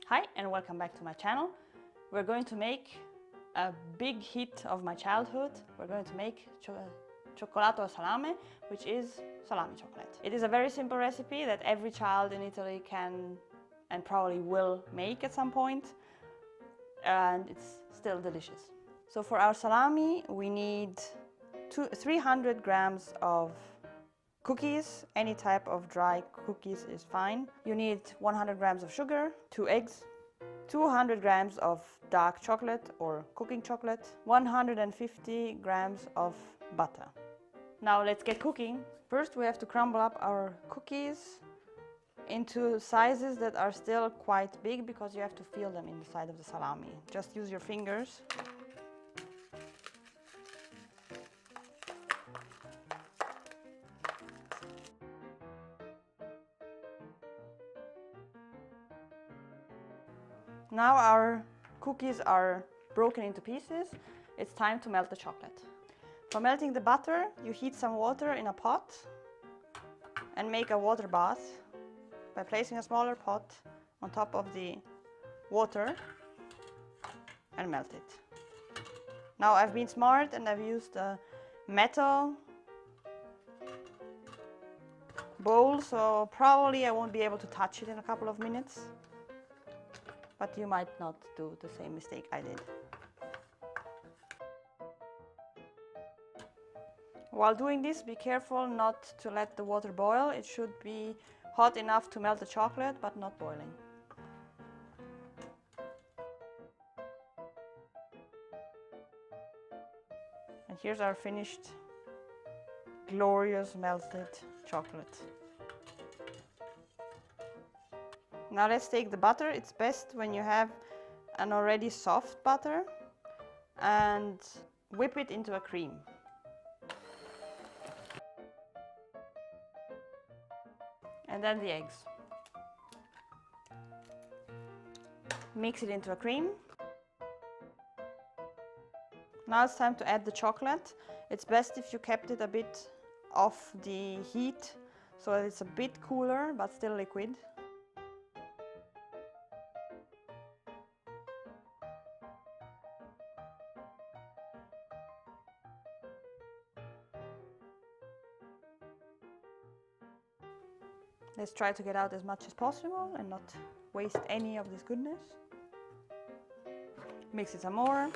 Hi and welcome back to my channel. We're going to make a big hit of my childhood. We're going to make cioccolato al salame, which is salami chocolate. It is a very simple recipe that every child in Italy can and probably will make at some point, and it's still delicious. So for our salami we need 300 grams of cookies. Any type of dry cookies is fine. You need 100 grams of sugar, 2 eggs, 200 grams of dark chocolate or cooking chocolate, 150 grams of butter. Now let's get cooking. First we have to crumble up our cookies into sizes that are still quite big, because you have to feel them inside of the salami. Just use your fingers. Now our cookies are broken into pieces. It's time to melt the chocolate. For melting the butter, you heat some water in a pot and make a water bath by placing a smaller pot on top of the water and melt it. Now I've been smart and I've used a metal bowl, so probably I won't be able to touch it in a couple of minutes. But you might not do the same mistake I did. While doing this, be careful not to let the water boil. It should be hot enough to melt the chocolate, but not boiling. And here's our finished, glorious melted chocolate. Now let's take the butter. It's best when you have an already soft butter, and whip it into a cream. And then the eggs. Mix it into a cream. Now it's time to add the chocolate. It's best if you kept it a bit off the heat, so that it's a bit cooler but still liquid. Let's try to get out as much as possible and not waste any of this goodness. Mix it some more.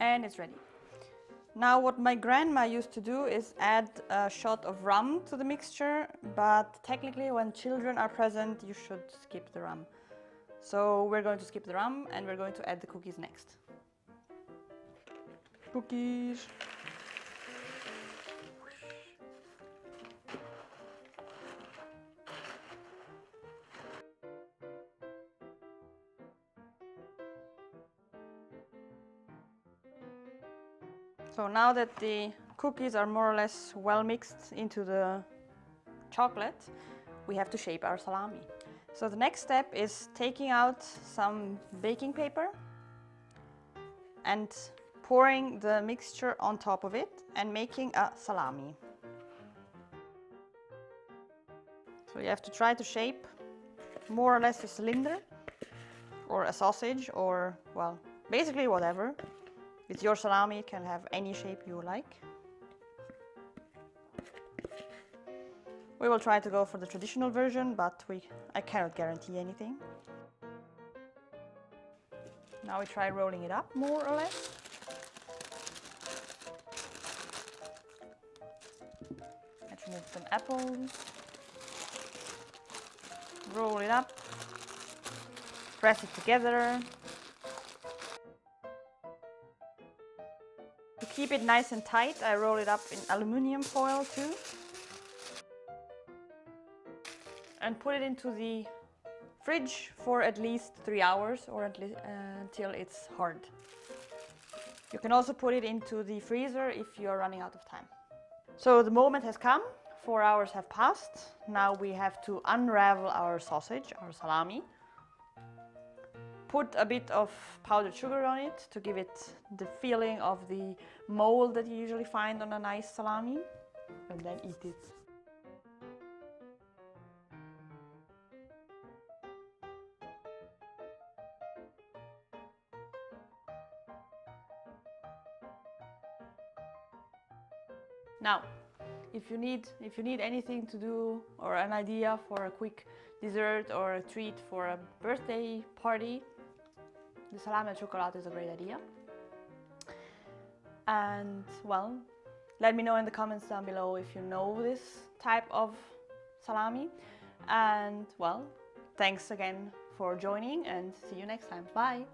And it's ready. Now what my grandma used to do is add a shot of rum to the mixture, but technically when children are present you should skip the rum. So we're going to skip the rum and we're going to add the cookies next. Cookies. So now that the cookies are more or less well mixed into the chocolate, we have to shape our salami. So the next step is taking out some baking paper and pouring the mixture on top of it and making a salami. So you have to try to shape more or less a cylinder or a sausage, or, well, basically whatever. It's your salami, it can have any shape you like. We will try to go for the traditional version, but I cannot guarantee anything. Now we try rolling it up more or less. Let's remove some apples. Roll it up. Press it together. To keep it nice and tight, I roll it up in aluminum foil too. And put it into the fridge for at least 3 hours, or at least until it's hard. You can also put it into the freezer if you're running out of time. So the moment has come. 4 hours have passed. Now we have to unravel our sausage, our salami. Put a bit of powdered sugar on it to give it the feeling of the mold that you usually find on a nice salami. and then eat it. Now, if you need anything to do or an idea for a quick dessert or a treat for a birthday party, the salami al cioccolato is a great idea. And well, let me know in the comments down below if you know this type of salami. And well, thanks again for joining, and see you next time. Bye!